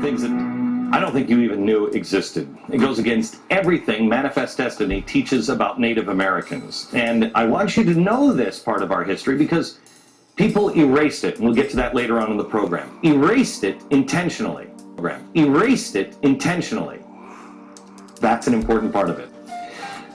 things that I don't think you even knew existed. It goes against everything Manifest Destiny teaches about Native Americans. And I want you to know this part of our history because people erased it, and we'll get to that later on in the program. Erased it intentionally. Erased it intentionally. That's an important part of it.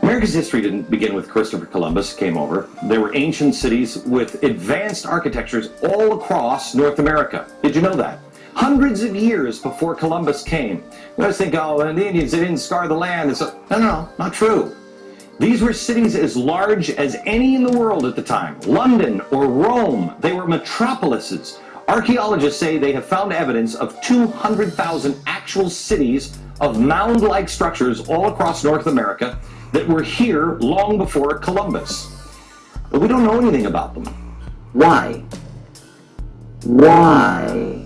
America's history didn't begin with Christopher Columbus came over. There were ancient cities with advanced architectures all across North America. Did you know that? Hundreds of years before Columbus came. You always think, oh, the Indians, they didn't scar the land. No, not true. These were cities as large as any in the world at the time. London or Rome, they were metropolises. Archaeologists say they have found evidence of 200,000 actual cities of mound-like structures all across North America that were here long before Columbus. But we don't know anything about them. Why? Why?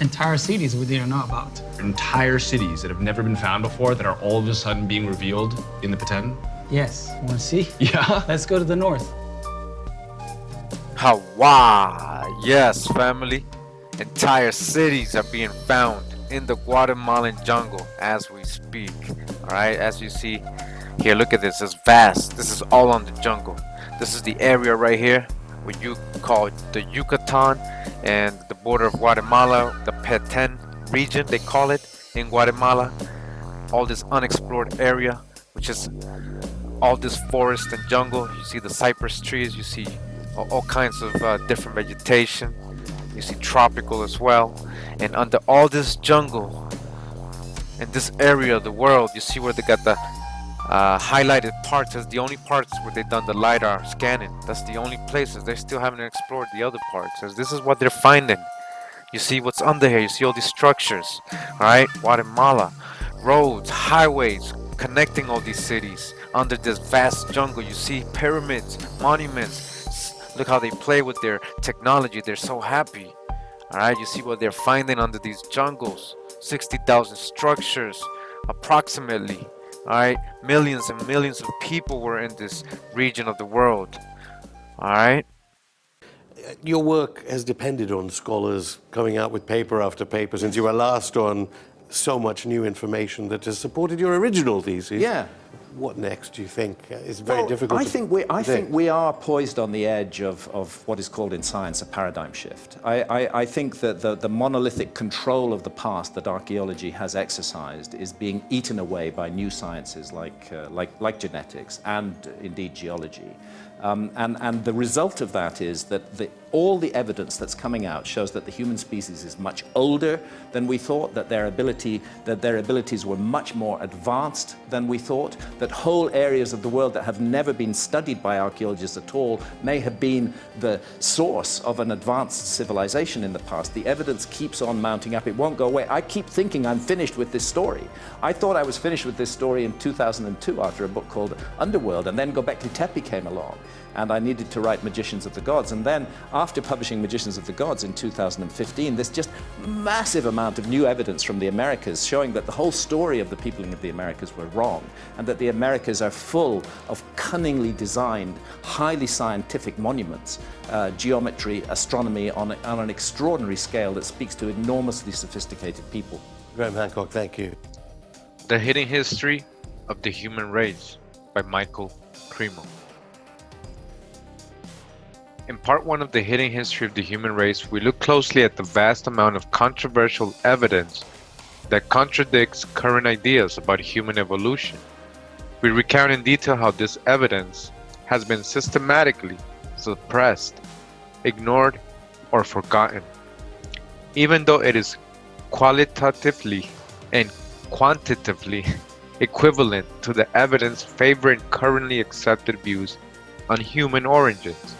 Entire cities we didn't know about. Entire cities that have never been found before that are all of a sudden being revealed in the Peten? Yes, want to see? Yeah. Let's go to the north. Hawaii, yes, family. Entire cities are being found in the Guatemalan jungle as we speak. All right, as you see here, look at this. It's vast. This is all on the jungle. This is the area right here, what you call the Yucatan and the border of Guatemala, the Petén region, they call it in Guatemala. All this unexplored area, which is all this forest and jungle. You see the cypress trees, you see all kinds of different vegetation. You see tropical as well. And under all this jungle, in this area of the world, you see where they got the highlighted parts. That's the only parts where they've done the LiDAR scanning. That's the only places. They still haven't explored the other parts. So this is what they're finding. You see what's under here. You see all these structures. Alright, Guatemala. Roads, highways, connecting all these cities. Under this vast jungle, you see pyramids, monuments. Look how they play with their technology. They're so happy. Alright, you see what they're finding under these jungles. 60,000 structures, approximately. Alright, millions and millions of people were in this region of the world. Alright. Your work has depended on scholars coming out with paper after paper since you were last on so much new information that has supported your original thesis. Yeah. What next, do you think? It's very difficult. I think we are poised on the edge of what is called in science a paradigm shift. I think that the monolithic control of the past that archaeology has exercised is being eaten away by new sciences like genetics and indeed geology. And the result of that is that all the evidence that's coming out shows that the human species is much older than we thought, that their abilities were much more advanced than we thought, that whole areas of the world that have never been studied by archaeologists at all may have been the source of an advanced civilization in the past. The evidence keeps on mounting up. It won't go away. I keep thinking I'm finished with this story. I thought I was finished with this story in 2002 after a book called Underworld, and then Göbekli Tepe came along. And I needed to write Magicians of the Gods. And then after publishing Magicians of the Gods in 2015, there's just massive amount of new evidence from the Americas showing that the whole story of the peopling of the Americas were wrong, and that the Americas are full of cunningly designed, highly scientific monuments, geometry, astronomy on an extraordinary scale that speaks to enormously sophisticated people. Graham Hancock, thank you. The Hidden History of the Human Race by Michael Cremo. In part 1 of The Hidden History of the Human Race, we look closely at the vast amount of controversial evidence that contradicts current ideas about human evolution. We recount in detail how this evidence has been systematically suppressed, ignored, or forgotten, even though it is qualitatively and quantitatively equivalent to the evidence favoring currently accepted views on human origins.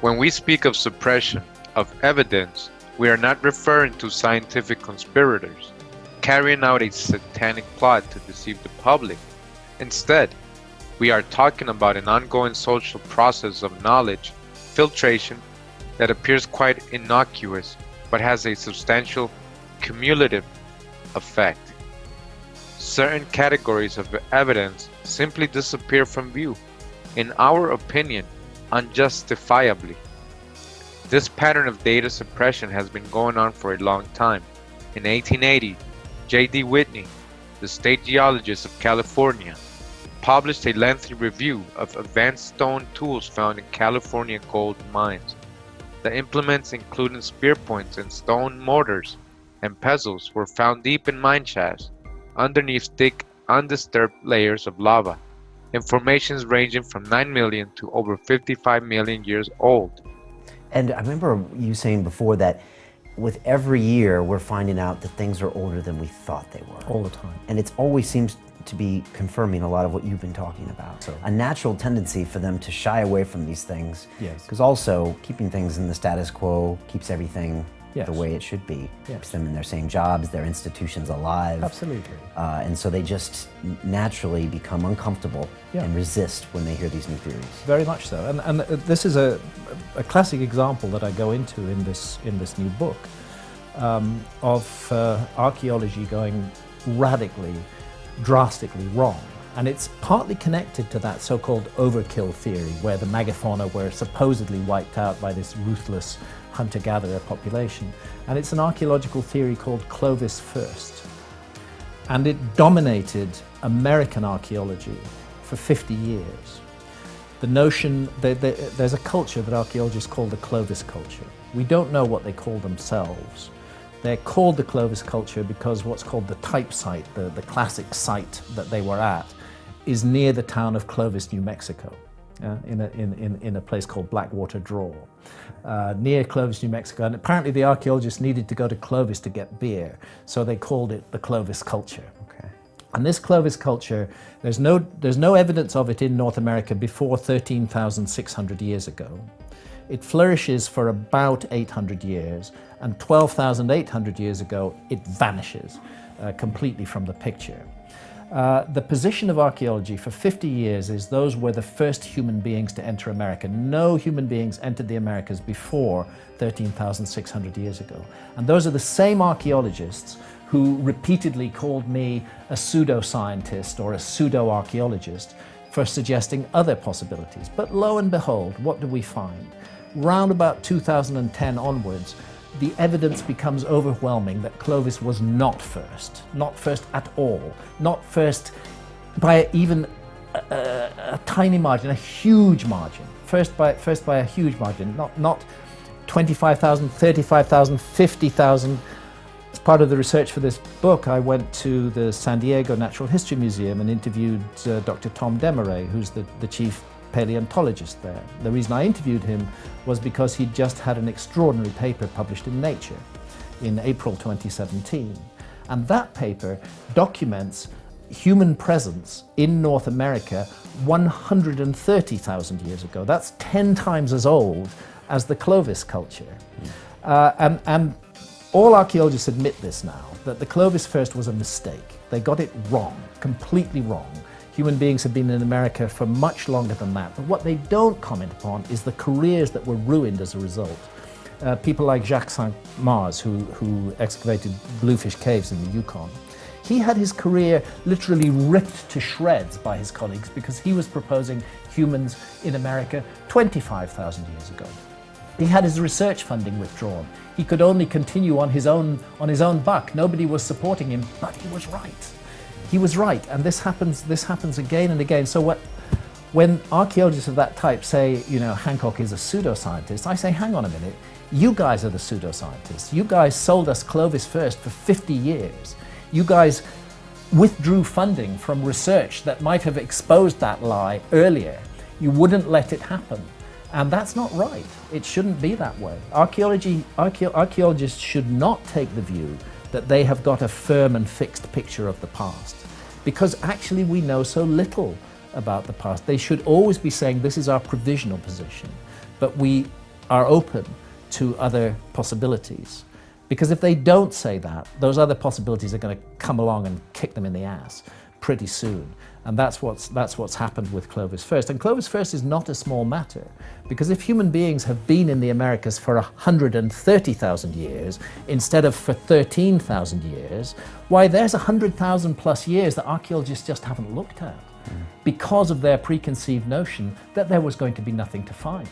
When we speak of suppression of evidence, we are not referring to scientific conspirators carrying out a satanic plot to deceive the public. Instead, we are talking about an ongoing social process of knowledge filtration that appears quite innocuous but has a substantial cumulative effect. Certain categories of evidence simply disappear from view, in our opinion, unjustifiably. This pattern of data suppression has been going on for a long time. In 1880, J.D. Whitney, the state geologist of California, published a lengthy review of advanced stone tools found in California gold mines. The implements, including spear points and stone mortars and pestles, were found deep in mine shafts, underneath thick, undisturbed layers of lava. Informations ranging from 9 million to over 55 million years old. And I remember you saying before that with every year we're finding out that things are older than we thought they were. All the time. And it always seems to be confirming a lot of what you've been talking about. So, a natural tendency for them to shy away from these things. Yes. Because also keeping things in the status quo keeps everything Yes. the way it should be. Yes. Keeps them in their same jobs, their institutions alive. Absolutely. And so they just naturally become uncomfortable and resist when they hear these new theories. Very much so. And this is a classic example that I go into in this new book of archaeology going radically, drastically wrong. And it's partly connected to that so-called overkill theory, where the megafauna were supposedly wiped out by this ruthless hunter-gatherer population. And it's an archaeological theory called Clovis first. And it dominated American archaeology for 50 years. The notion that there's a culture that archaeologists call the Clovis culture. We don't know what they call themselves. They're called the Clovis culture because what's called the type site, the classic site that they were at, is near the town of Clovis, New Mexico, in a place called Blackwater Draw, near Clovis, New Mexico. And apparently the archaeologists needed to go to Clovis to get beer, so they called it the Clovis culture. Okay. And this Clovis culture, there's no evidence of it in North America before 13,600 years ago. It flourishes for about 800 years, and 12,800 years ago, it vanishes completely from the picture. The position of archaeology for 50 years is those were the first human beings to enter America. No human beings entered the Americas before 13,600 years ago. And those are the same archaeologists who repeatedly called me a pseudoscientist or a pseudo-archaeologist for suggesting other possibilities. But lo and behold, what do we find? Round about 2010 onwards, the evidence becomes overwhelming that Clovis was not first at all, not first by even a tiny margin, a huge margin, first by a huge margin, not 25,000, 35,000, 50,000. As part of the research for this book, I went to the San Diego Natural History Museum and interviewed Dr. Tom Desmarais, who's the chief paleontologist there. The reason I interviewed him was because he'd just had an extraordinary paper published in Nature in April 2017. And that paper documents human presence in North America 130,000 years ago. That's 10 times as old as the Clovis culture. And all archaeologists admit this now, that the Clovis first was a mistake. They got it wrong, completely wrong. Human beings have been in America for much longer than that. But what they don't comment upon is the careers that were ruined as a result. People like Jacques Saint-Mars, who excavated Bluefish Caves in the Yukon. He had his career literally ripped to shreds by his colleagues because he was proposing humans in America 25,000 years ago. He had his research funding withdrawn. He could only continue on his own buck. Nobody was supporting him, but he was right. He was right, and this happens again and again. So when archaeologists of that type say, Hancock is a pseudoscientist, I say, hang on a minute, you guys are the pseudoscientists. You guys sold us Clovis first for 50 years. You guys withdrew funding from research that might have exposed that lie earlier. You wouldn't let it happen. And that's not right. It shouldn't be that way. Archaeologists should not take the view that they have got a firm and fixed picture of the past, because actually we know so little about the past. They should always be saying this is our provisional position, but we are open to other possibilities. Because if they don't say that, those other possibilities are going to come along and kick them in the ass pretty soon. And that's what's happened with Clovis first. And Clovis first is not a small matter, because if human beings have been in the Americas for 130,000 years instead of for 13,000 years, why, there's 100,000 plus years that archaeologists just haven't looked at because of their preconceived notion that there was going to be nothing to find.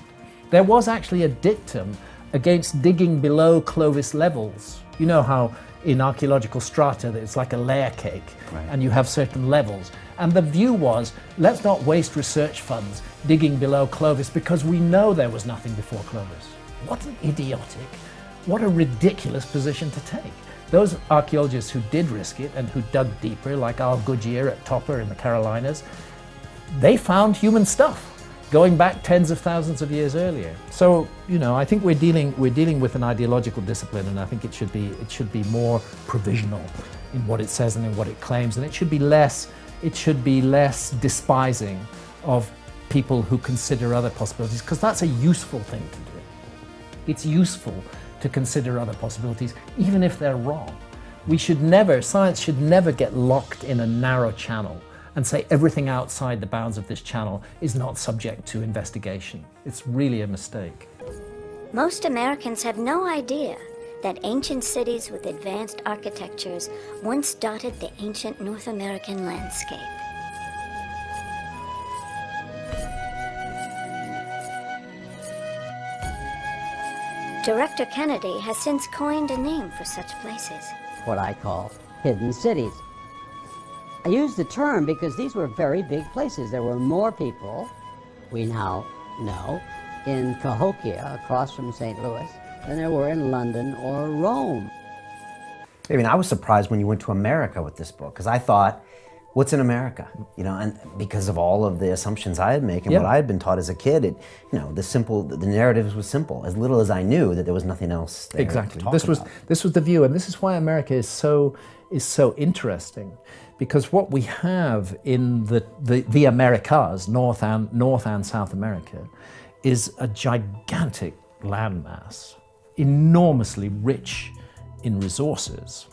There was actually a dictum against digging below Clovis levels You know how in archaeological strata it's like a layer cake, and you have certain levels. And the view was, let's not waste research funds digging below Clovis because we know there was nothing before Clovis. What an idiotic, what a ridiculous position to take. Those archaeologists who did risk it and who dug deeper, like Al Goodyear at Topper in the Carolinas, they found human stuff going back tens of thousands of years earlier. So, you know, I think we're dealing with an ideological discipline, and I think it should be more provisional in what it says and in what it claims, and it should be less despising of people who consider other possibilities, because that's a useful thing to do. It's useful to consider other possibilities, even if they're wrong. Science should never get locked in a narrow channel and say everything outside the bounds of this channel is not subject to investigation. It's really a mistake. Most Americans have no idea that ancient cities with advanced architectures once dotted the ancient North American landscape. Director Kennedy has since coined a name for such places. What I call hidden cities. I use the term because these were very big places. There were more people, we now know, in Cahokia, across from St. Louis, than there were in London or Rome. I mean, I was surprised when you went to America with this book, because I thought, what's in America? You know, and because of all of the assumptions I had made and what I had been taught as a kid, the narrative was simple. As little as I knew that there was nothing else there Exactly. to talk This was the view, and this is why America is so interesting, because what we have in the Americas, North and South America, is a gigantic landmass, enormously rich in resources,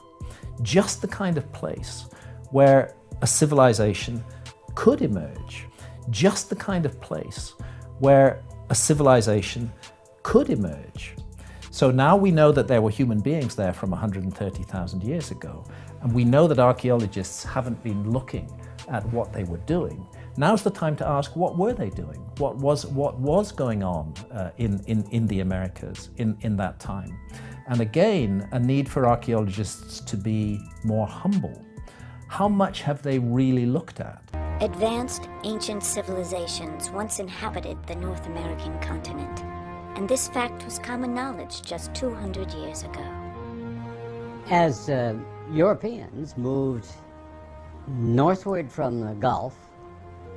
just the kind of place where a civilization could emerge, just the kind of place where a civilization could emerge. So now we know that there were human beings there from 130,000 years ago, and we know that archaeologists haven't been looking at what they were doing. Now's the time to ask, what were they doing? What was going on in the Americas in that time? And again, a need for archaeologists to be more humble. How much have they really looked at? Advanced ancient civilizations once inhabited the North American continent, and this fact was common knowledge just 200 years ago. As Europeans moved northward from the Gulf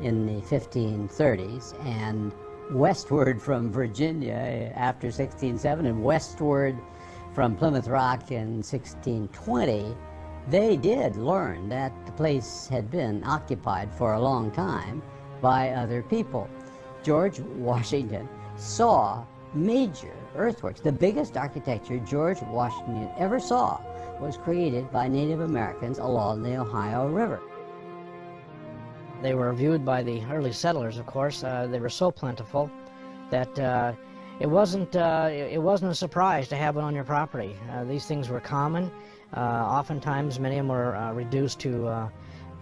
in the 1530s and westward from Virginia after 1607 and westward from Plymouth Rock in 1620, they did learn that the place had been occupied for a long time by other people. George Washington saw major earthworks. The biggest architecture George Washington ever saw was created by Native Americans along the Ohio River. They were viewed by the early settlers, of course. They were so plentiful that it wasn't a surprise to have it on your property. These things were common. Oftentimes, many of them were reduced to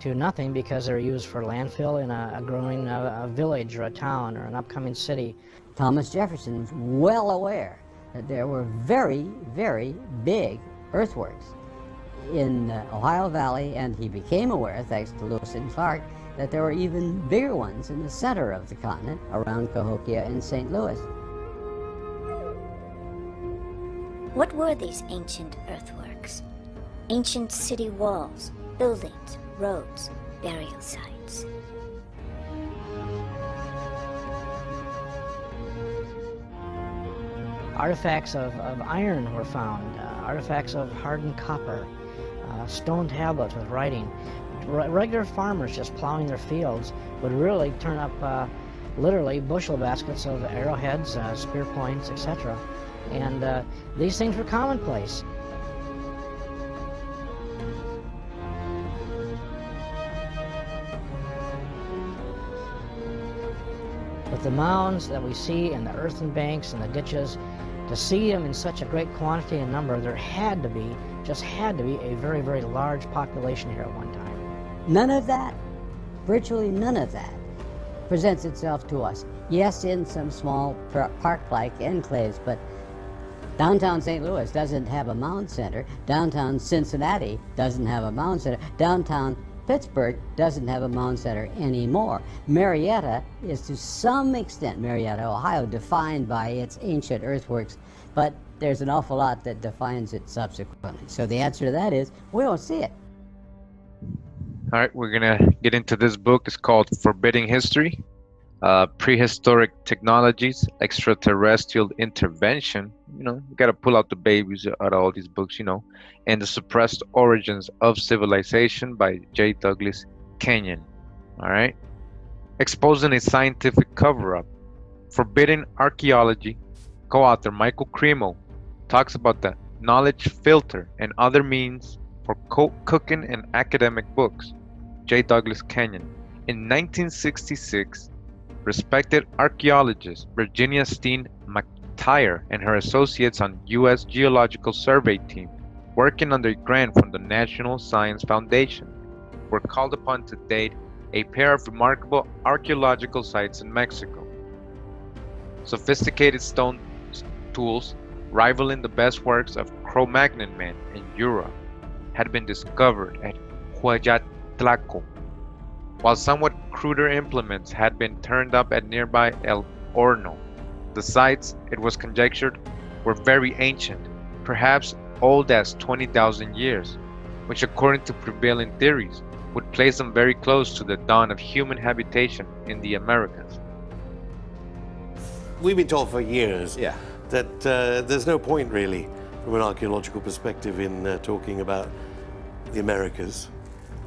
nothing because they were used for landfill in a growing village or a town or an upcoming city. Thomas Jefferson was well aware that there were very, very big earthworks in the Ohio Valley, and he became aware, thanks to Lewis and Clark, that there were even bigger ones in the center of the continent, around Cahokia and St. Louis. What were these ancient earthworks? Ancient city walls, buildings, roads, burial sites. Artifacts of iron were found, artifacts of hardened copper, stone tablets with writing. Regular farmers just plowing their fields would really turn up literally bushel baskets of arrowheads, spear points, etc. And these things were commonplace. With the mounds that we see and the earthen banks and the ditches, to see them in such a great quantity and number, there had to be, just had to be, a very, very large population here at one time. None of that, virtually none of that, presents itself to us. Yes, in some small park-like enclaves, but Downtown St. Louis doesn't have a mound center. Downtown Cincinnati doesn't have a mound center. Downtown Pittsburgh doesn't have a mound center anymore. Marietta is to some extent, Marietta, Ohio, defined by its ancient earthworks, but there's an awful lot that defines it subsequently. So the answer to that is, we don't see it. All right, we're gonna get into this book. It's called Forbidding History, Prehistoric Technologies, Extraterrestrial Intervention. You know, you gotta pull out the babies out of all these books, you know. And The Suppressed Origins of Civilization by J. Douglas Kenyon. All right, exposing a scientific cover-up. Forbidden Archaeology. Co-author Michael Cremo talks about the knowledge filter and other means for cooking and academic books. J. Douglas Kenyon. In 1966, respected archaeologist Virginia Steen McTire and her associates on U.S. Geological Survey team, working under a grant from the National Science Foundation, were called upon to date a pair of remarkable archaeological sites in Mexico. Sophisticated stone tools, rivaling the best works of Cro-Magnon men in Europe, had been discovered at Huayatlaco, while somewhat cruder implements had been turned up at nearby El Horno. The sites, it was conjectured, were very ancient, perhaps old as 20,000 years, which according to prevailing theories would place them very close to the dawn of human habitation in the Americas. We've been told for years Yeah. that there's no point really from an archaeological perspective in talking about the Americas.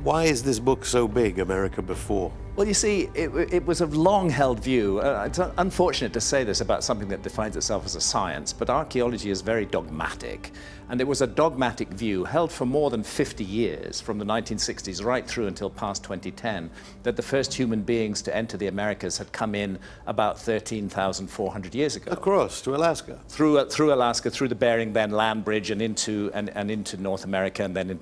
Why is this book so big, America Before? Well, you see, it was a long-held view. It's unfortunate to say this about something that defines itself as a science, but archaeology is very dogmatic. And it was a dogmatic view held for more than 50 years, from the 1960s right through until past 2010, that the first human beings to enter the Americas had come in about 13,400 years ago. Across to Alaska. Through Alaska, through the Bering then land bridge, and into North America, and then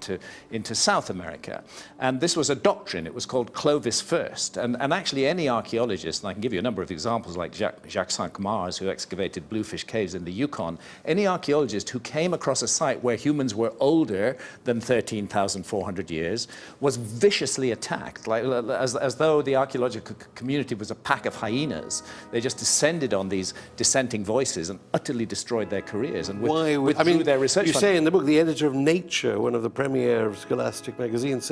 into South America. And this was a doctrine. It was called Clovis First. And actually any archaeologist, and I can give you a number of examples like Jacques Cinq-Mars, who excavated Bluefish Caves in the Yukon, any archaeologist who came across a site where humans were older than 13,400 years was viciously attacked, like, as though the archaeological community was a pack of hyenas. They just descended on these dissenting voices and utterly destroyed their careers and withdrew their research. You say in the book, the editor of Nature, one of the premier scholastic magazines,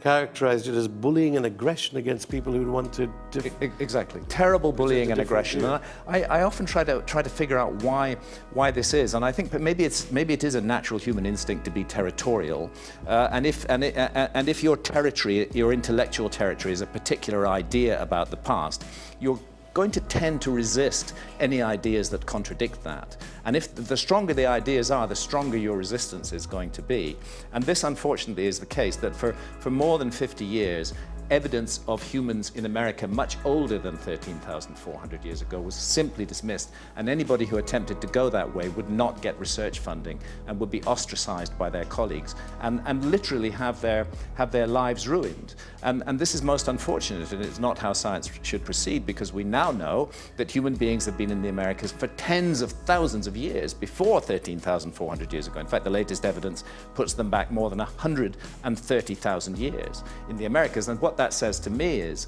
characterized it as bullying and aggression against people who wanted to... Exactly. Terrible bullying and aggression. And I often try to figure out why this is, and I think that maybe it is a natural human instinct to be territorial, and if your territory, your intellectual territory, is a particular idea about the past, you're going to tend to resist any ideas that contradict that. And if the stronger the ideas are, the stronger your resistance is going to be. And this, unfortunately, is the case, that for more than 50 years, evidence of humans in America much older than 13,400 years ago was simply dismissed, and anybody who attempted to go that way would not get research funding and would be ostracized by their colleagues and literally have their lives ruined. And this is most unfortunate, and it's not how science should proceed, because we now know that human beings have been in the Americas for tens of thousands of years before 13,400 years ago. In fact, the latest evidence puts them back more than 130,000 years in the Americas. And what that says to me is,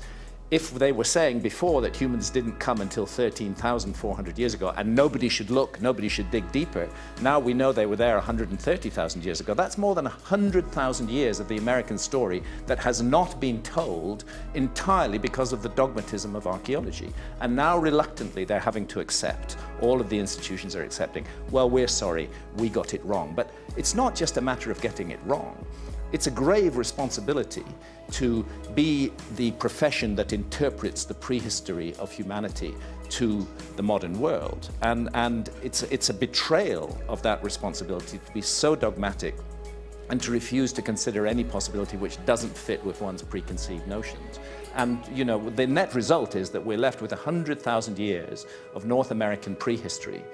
if they were saying before that humans didn't come until 13,400 years ago and nobody should look, nobody should dig deeper, now we know they were there 130,000 years ago. That's more than 100,000 years of the American story that has not been told entirely because of the dogmatism of archaeology. And now reluctantly they're having to accept, all of the institutions are accepting, well, we're sorry, we got it wrong. But it's not just a matter of getting it wrong. It's a grave responsibility to be the profession that interprets the prehistory of humanity to the modern world. And it's a betrayal of that responsibility to be so dogmatic and to refuse to consider any possibility which doesn't fit with one's preconceived notions. And, you know, the net result is that we're left with 100,000 years of North American prehistory,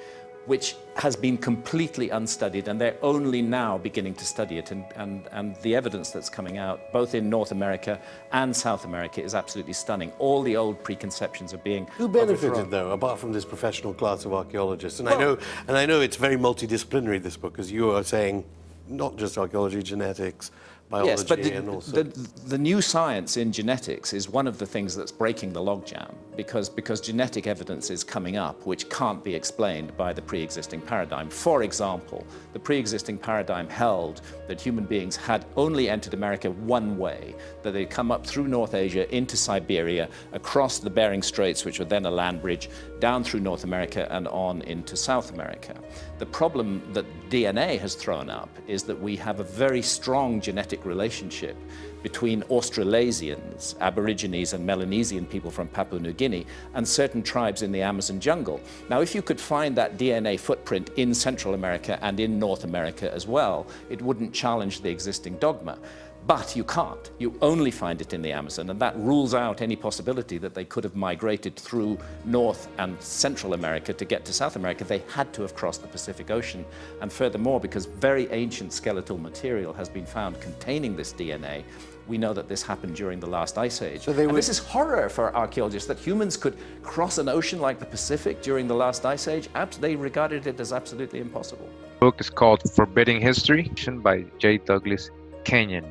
which has been completely unstudied, and they're only now beginning to study it. And the evidence that's coming out, both in North America and South America, is absolutely stunning. All the old preconceptions are being Who benefited, overthrown. though, apart from this professional class of archaeologists? And I know it's very multidisciplinary, this book, as you are saying, not just archaeology, genetics, biology, yes, but and also... the new science in genetics is one of the things that's breaking the logjam, because genetic evidence is coming up which can't be explained by the pre-existing paradigm. For example, the pre-existing paradigm held that human beings had only entered America one way, that they'd come up through North Asia into Siberia, across the Bering Straits, which were then a land bridge, down through North America and on into South America. The problem that DNA has thrown up is that we have a very strong genetic relationship between Australasians, Aborigines and Melanesian people from Papua New Guinea, and certain tribes in the Amazon jungle. Now, if you could find that DNA footprint in Central America and in North America as well, it wouldn't challenge the existing dogma. But you can't. You only find it in the Amazon, and that rules out any possibility that they could have migrated through North and Central America to get to South America. They had to have crossed the Pacific Ocean. And furthermore, because very ancient skeletal material has been found containing this DNA, we know that this happened during the last ice age. So and this is horror for archaeologists, that humans could cross an ocean like the Pacific during the last ice age. They regarded it as absolutely impossible. The book is called Forbidding History by J. Douglas Kenyon.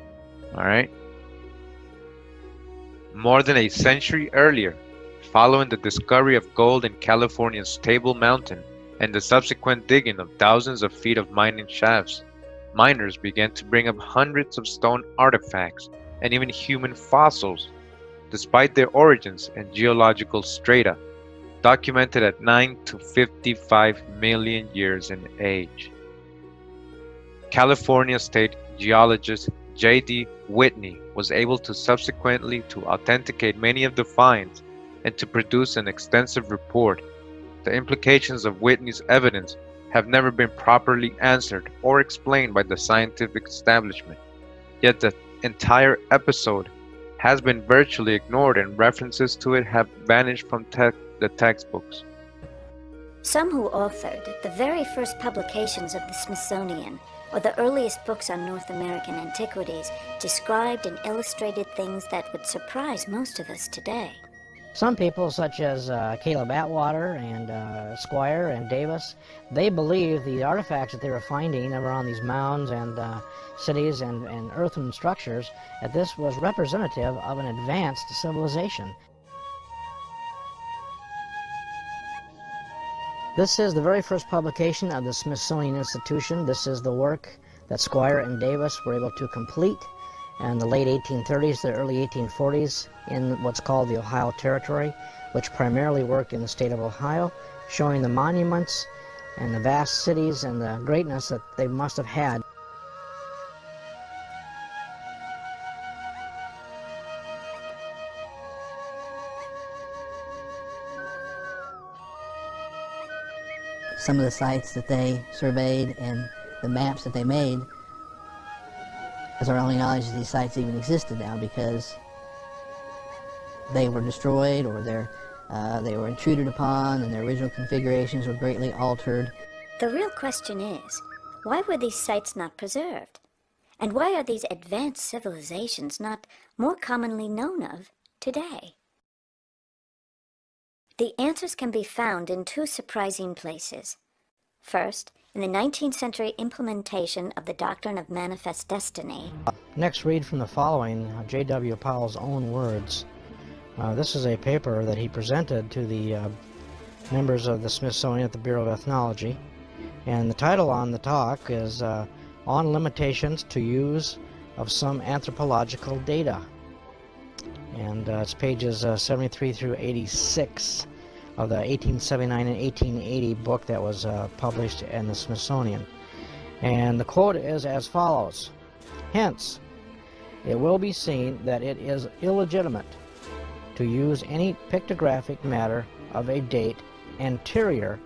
All right. More than a century earlier, following the discovery of gold in California's Table Mountain and the subsequent digging of thousands of feet of mining shafts, miners began to bring up hundreds of stone artifacts and even human fossils, despite their origins and geological strata, documented at 9 to 55 million years in age. California State geologist J.D. Whitney was able to subsequently to authenticate many of the finds and to produce an extensive report. The implications of Whitney's evidence have never been properly answered or explained by the scientific establishment. Yet the entire episode has been virtually ignored, and references to it have vanished from the textbooks. Some who authored the very first publications of the Smithsonian, or the earliest books on North American antiquities, described and illustrated things that would surprise most of us today. Some people, such as Caleb Atwater and Squire and Davis, they believe the artifacts that they were finding around these mounds and cities and earthen structures, that this was representative of an advanced civilization. This is the very first publication of the Smithsonian Institution. This is the work that Squire and Davis were able to complete in the late 1830s, the early 1840s, in what's called the Ohio Territory, which primarily worked in the state of Ohio, showing the monuments and the vast cities and the greatness that they must have had. Some of the sites that they surveyed and the maps that they made, as our only knowledge is these sites even existed now, because they were destroyed or they were intruded upon and their original configurations were greatly altered. The real question is, why were these sites not preserved? And why are these advanced civilizations not more commonly known of today? The answers can be found in two surprising places. First, in the 19th century implementation of the doctrine of manifest destiny. Next, read from the following, J.W. Powell's own words. This is a paper that he presented to the members of the Smithsonian at the Bureau of Ethnology. And the title on the talk is On Limitations to Use of Some Anthropological Data. And it's pages 73 through 86 of the 1879 and 1880 book that was published in the Smithsonian. And the quote is as follows: "Hence, it will be seen that it is illegitimate to use any pictographic matter of a date anterior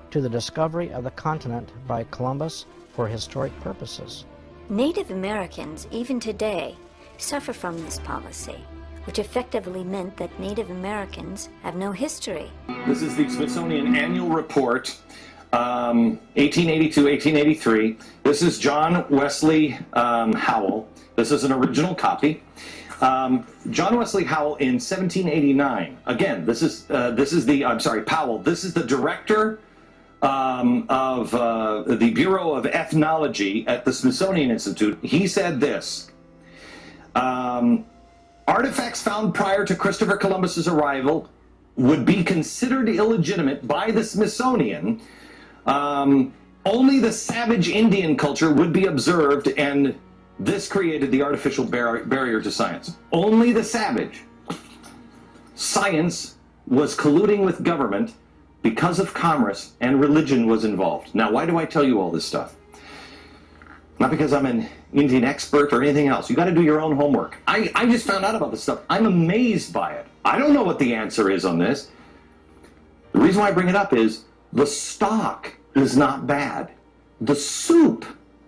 to the discovery of the continent by Columbus for historic purposes." Native Americans, even today, suffer from this policy, which effectively meant that Native Americans have no history. This is the Smithsonian Annual Report 1882, 1883. This is John Wesley Howell. This is an original copy. John Wesley Howell in 1789. Again, this is Powell. This is the director of the Bureau of Ethnology at the Smithsonian Institute. He said this: artifacts found prior to Christopher Columbus's arrival would be considered illegitimate by the Smithsonian. Only the savage Indian culture would be observed, and this created the artificial barrier to science. Only the savage. Science was colluding with government because of commerce, and religion was involved. Now, why do I tell you all this stuff? Not because I'm an Indian expert or anything else. You got to do your own homework. I just found out about this stuff. I'm amazed by it. I don't know what the answer is on this. The reason why I bring it up is the stock is not bad. The soup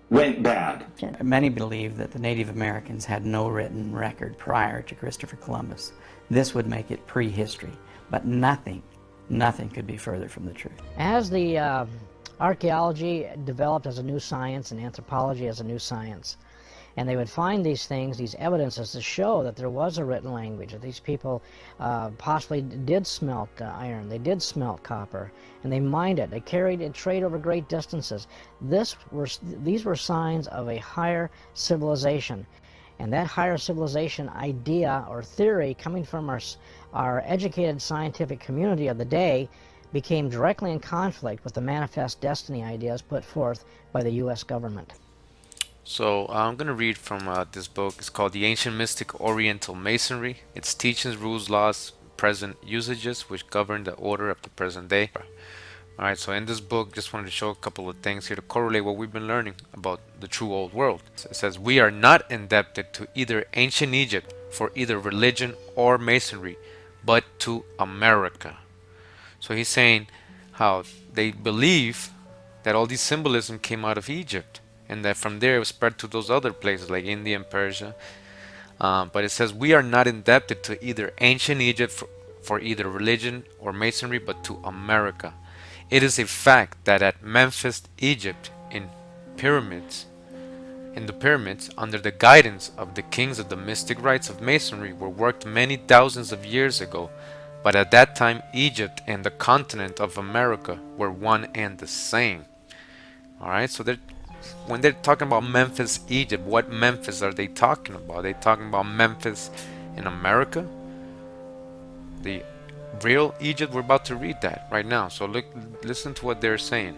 went bad. Many believe that the Native Americans had no written record prior to Christopher Columbus. This would make it prehistory, but nothing could be further from the truth. As the archaeology developed as a new science and anthropology as a new science, and they would find these things, these evidences to show that there was a written language, that these people possibly did smelt iron, they did smelt copper, and they mined it, they carried it, trade over great distances. These were signs of a higher civilization. And that higher civilization idea or theory coming from our educated scientific community of the day became directly in conflict with the manifest destiny ideas put forth by the U.S. government. So I'm going to read from this book. It's called The Ancient Mystic Oriental Masonry, Its Teachings, Rules, Laws, Present Usages, which govern the order of the present day. Alright, so in this book, just wanted to show a couple of things here to correlate what we've been learning about the true old world. It says, we are not indebted to either ancient Egypt for either religion or masonry, but to America. So he's saying how they believe that all these symbolism came out of Egypt, and that from there it was spread to those other places like India and Persia. But it says we are not indebted to either ancient Egypt for either religion or masonry, but to America. It is a fact that at Memphis, Egypt, in the pyramids, under the guidance of the kings of the mystic rites of masonry, were worked many thousands of years ago. But at that time, Egypt and the continent of America were one and the same. Alright, so when they're talking about Memphis, Egypt, what Memphis are they talking about? Are they talking about Memphis in America? The real Egypt? We're about to read that right now. So listen to what they're saying.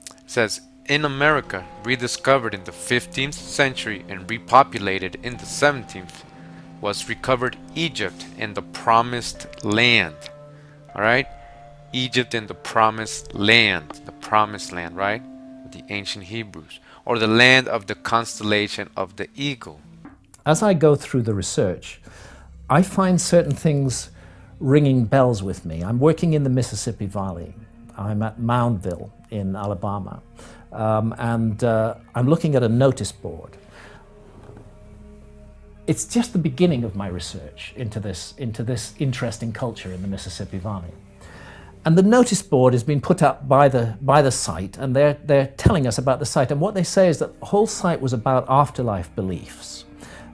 It says, in America, rediscovered in the 15th century and repopulated in the 17th, was recovered Egypt and the promised land. Alright? Egypt and the promised land. The promised land, right? The ancient Hebrews. Or the land of the constellation of the eagle. As I go through the research, I find certain things ringing bells with me. I'm working in the Mississippi Valley. I'm at Moundville in Alabama. And I'm looking at a notice board. It's just the beginning of my research into this interesting culture in the Mississippi Valley. And the notice board has been put up by the site, and they're telling us about the site. And what they say is that the whole site was about afterlife beliefs,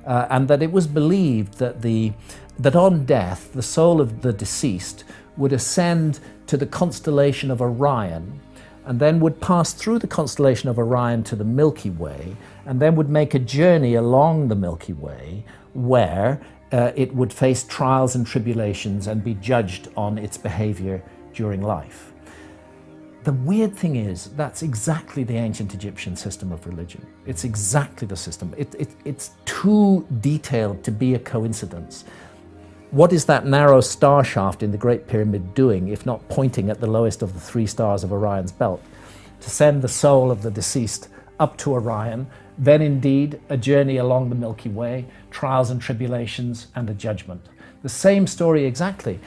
and that it was believed that on death, the soul of the deceased would ascend to the constellation of Orion, and then would pass through the constellation of Orion to the Milky Way, and then would make a journey along the Milky Way where it would face trials and tribulations and be judged on its behavior during life. The weird thing is, that's exactly the ancient Egyptian system of religion. It's exactly the system. It's too detailed to be a coincidence. What is that narrow star shaft in the Great Pyramid doing, if not pointing at the lowest of the 3 stars of Orion's belt? To send the soul of the deceased up to Orion, then indeed a journey along the Milky Way, trials and tribulations, and a judgment. The same story exactly.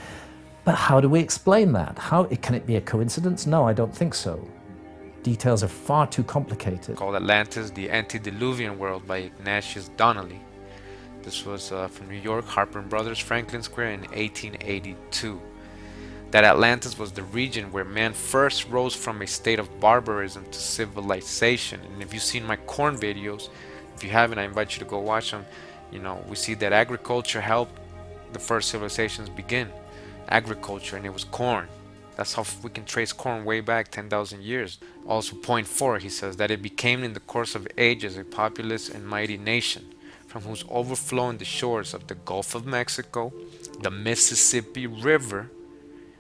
But how do we explain that? Can it be a coincidence? No, I don't think so. Details are far too complicated. Called Atlantis, the Antediluvian World by Ignatius Donnelly. This was from New York, Harper & Brothers, Franklin Square in 1882. that Atlantis was the region where man first rose from a state of barbarism to civilization. And if you've seen my corn videos, if you haven't, I invite you to go watch them. You know, we see that agriculture helped the first civilizations begin. Agriculture, and it was corn. That's how we can trace corn way back 10,000 years. Also, point 4, he says that it became in the course of ages a populous and mighty nation, from whose overflowing the shores of the Gulf of Mexico, the Mississippi River,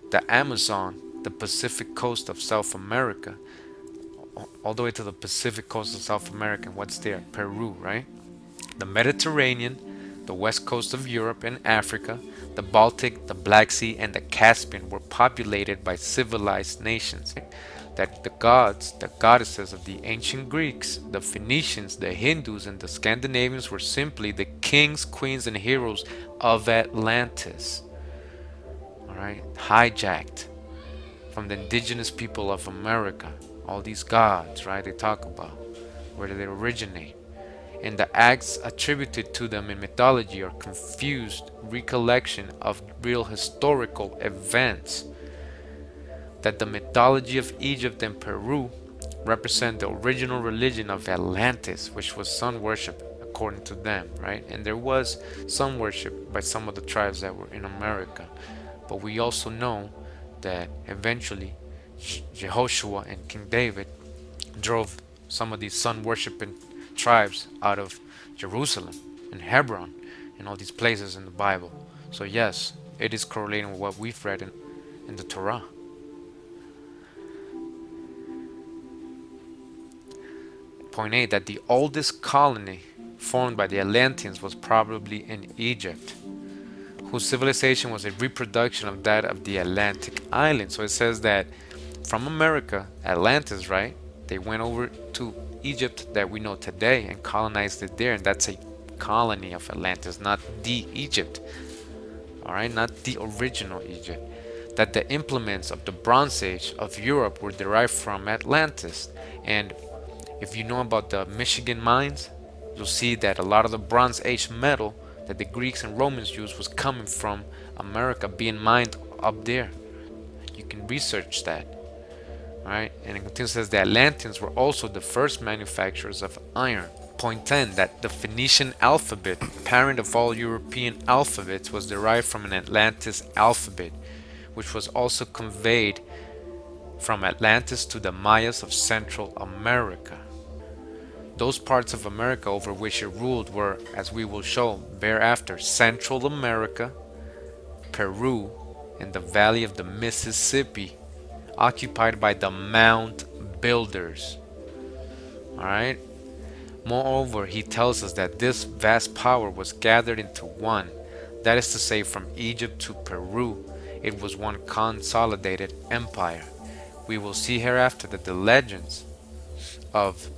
the Amazon, the Pacific coast of South America, all the way to the Pacific coast of South America. What's there? Peru, right? The Mediterranean, the west coast of Europe and Africa, the Baltic, the Black Sea, and the Caspian were populated by civilized nations. That the gods, the goddesses of the ancient Greeks, the Phoenicians, the Hindus, and the Scandinavians were simply the kings, queens, and heroes of Atlantis. Alright, hijacked from the indigenous people of America. All these gods, right, they talk about. Where did they originate? And the acts attributed to them in mythology are confused recollection of real historical events. That the mythology of Egypt and Peru represent the original religion of Atlantis, which was sun worship according to them, right? And there was sun worship by some of the tribes that were in America. But we also know that eventually Jehoshua and King David drove some of these sun worshiping tribes out of Jerusalem and Hebron and all these places in the Bible. So yes, it is correlating with what we've read in the Torah. Point 8, that the oldest colony formed by the Atlanteans was probably in Egypt, whose civilization was a reproduction of that of the Atlantic island. So it says that from America, Atlantis, right, they went over to Egypt that we know today and colonized it there, and that's a colony of Atlantis, not the Egypt. All right, not the original Egypt. That the implements of the Bronze Age of Europe were derived from Atlantis. And if you know about the Michigan mines, you'll see that a lot of the Bronze Age metal that the Greeks and Romans used was coming from America, being mined up there. You can research that. Alright, and it continues, says the Atlanteans were also the first manufacturers of iron. Point 10, that the Phoenician alphabet, parent of all European alphabets, was derived from an Atlantis alphabet, which was also conveyed from Atlantis to the Mayas of Central America. Those parts of America over which it ruled were, as we will show thereafter, Central America, Peru, and the valley of the Mississippi, occupied by the mound builders. Alright? Moreover, he tells us that this vast power was gathered into one, that is to say, from Egypt to Peru, it was one consolidated empire. We will see hereafter that the legends of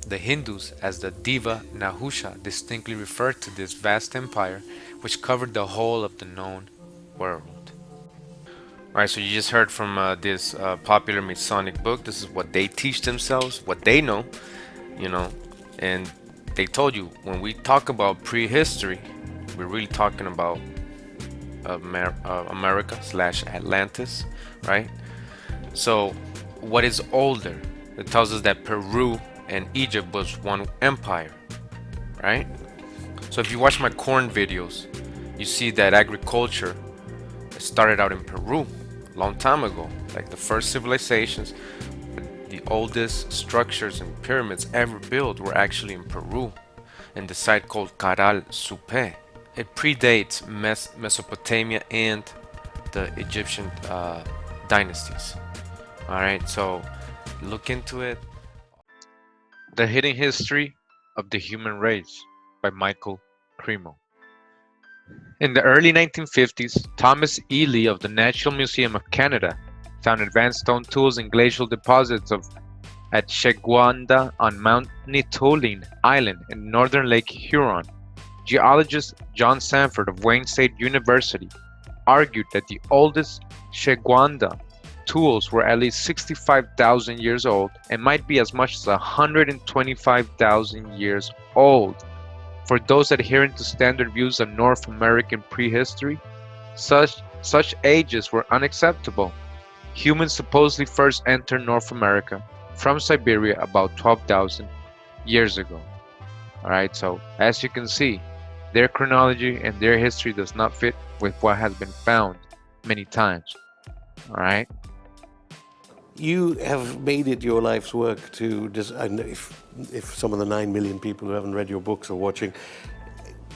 the Hindus as the Diva Nahusha distinctly refer to this vast empire which covered the whole of the known world. Alright, so you just heard from this popular Masonic book. This is what they teach themselves, what they know, you know, and they told you when we talk about prehistory, we're really talking about America / Atlantis, right? So what is older? It tells us that Peru and Egypt was one empire, right? So if you watch my corn videos, you see that agriculture started out in Peru a long time ago. Like the first civilizations, the oldest structures and pyramids ever built were actually in Peru, in the site called Caral Supe. It predates Mesopotamia and the Egyptian dynasties. Alright, so look into it. The Hidden History of the Human Race by Michael Cremo. In the early 1950s, Thomas Ely of the Natural Museum of Canada found advanced stone tools in glacial deposits at Cheguanda on Mount Nitoline Island in northern Lake Huron. Geologist John Sanford of Wayne State University argued that the oldest Cheguanda tools were at least 65,000 years old and might be as much as 125,000 years old. For those adhering to standard views of North American prehistory, such Such ages were unacceptable. Humans supposedly first entered North America from Siberia about 12,000 years ago. Alright, so as you can see, their chronology and their history does not fit with what has been found many times. Alright? You have made it your life's work to, and if some of the 9 million people who haven't read your books are watching,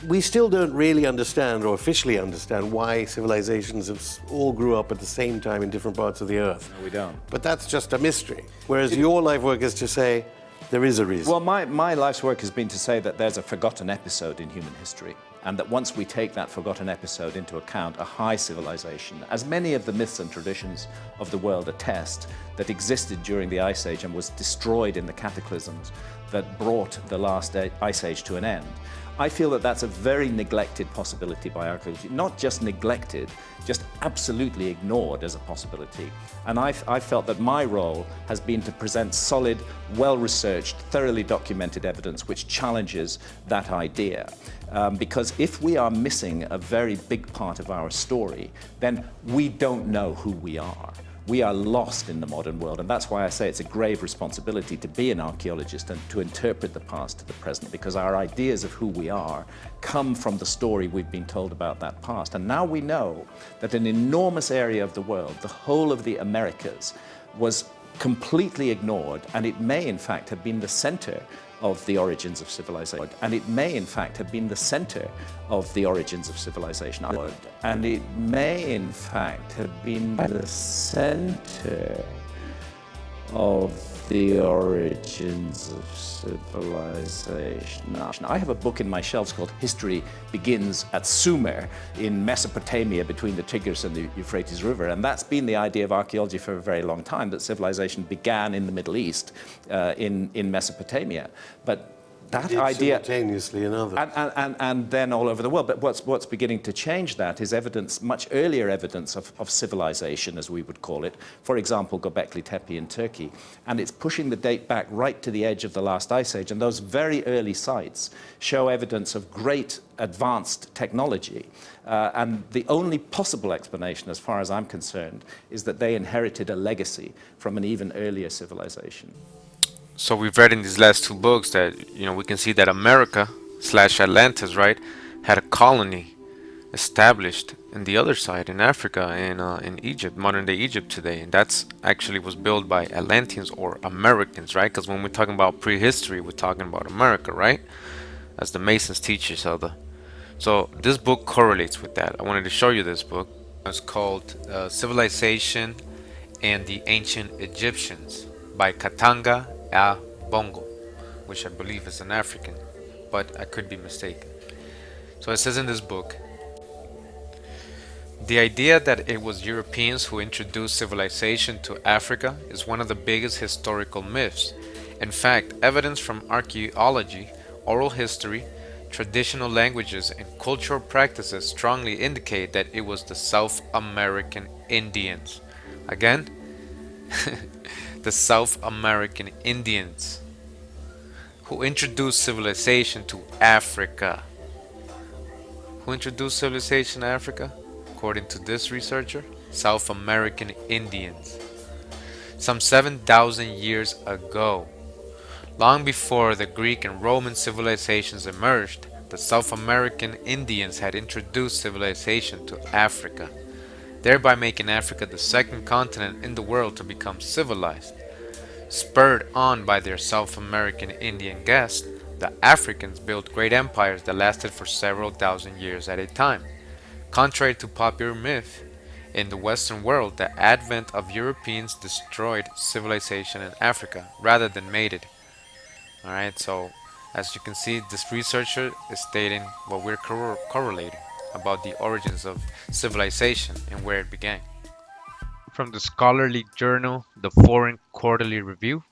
we still don't really understand or officially understand why civilizations have all grew up at the same time in different parts of the earth. No, we don't. But that's just a mystery. Whereas your life work is to say, there is a reason. Well, my life's work has been to say that there's a forgotten episode in human history, and that once we take that forgotten episode into account, a high civilization, as many of the myths and traditions of the world attest, that existed during the Ice Age and was destroyed in the cataclysms that brought the last Ice Age to an end. I feel that that's a very neglected possibility by archaeology. Not just neglected, just absolutely ignored as a possibility. And I felt that my role has been to present solid, well-researched, thoroughly documented evidence which challenges that idea. Because if we are missing a very big part of our story, then we don't know who we are. We are lost in the modern world, and that's why I say it's a grave responsibility to be an archaeologist and to interpret the past to the present, because our ideas of who we are come from the story we've been told about that past. And now we know that an enormous area of the world, the whole of the Americas, was completely ignored, and it may in fact have been the center of the origins of civilization. And it may in fact have been the center of the origins of civilization. And it may in fact have been the center of the origins of civilization. I have a book in my shelves called History Begins at Sumer in Mesopotamia between the Tigris and the Euphrates River, and that's been the idea of archaeology for a very long time, that civilization began in the Middle East, in Mesopotamia. But that idea simultaneously in others. And then all over the world. But what's beginning to change that is evidence, much earlier evidence of civilization, as we would call it. For example, Göbekli Tepe in Turkey. And it's pushing the date back right to the edge of the last ice age. And those very early sites show evidence of great advanced technology. And the only possible explanation, as far as I'm concerned, is that they inherited a legacy from an even earlier civilization. So we've read in these last two books that, we can see that America / Atlantis, right, had a colony established in the other side, in Africa, in Egypt, modern day Egypt today. And that's actually was built by Atlanteans or Americans, right? Because when we're talking about prehistory, we're talking about America, right? As the Masons teach us other. So this book correlates with that. I wanted to show you this book. It's called Civilization and the Ancient Egyptians by Katanga A. Bongo, which I believe is an African, but I could be mistaken. So it says in this book, the idea that it was Europeans who introduced civilization to Africa is one of the biggest historical myths. In fact, evidence from archaeology, oral history, traditional languages, and cultural practices strongly indicate that it was the South American Indians. Again, the South American Indians who introduced civilization to Africa. Who introduced civilization to Africa? According to this researcher, South American Indians. Some 7,000 years ago. Long before the Greek and Roman civilizations emerged, the South American Indians had introduced civilization to Africa, thereby making Africa the second continent in the world to become civilized. Spurred on by their South American Indian guests, the Africans built great empires that lasted for several thousand years at a time. Contrary to popular myth, in the Western world, the advent of Europeans destroyed civilization in Africa rather than made it. Alright, so as you can see, this researcher is stating what we're correlating about the origins of civilization and where it began. From the scholarly journal, The Foreign Quarterly Review,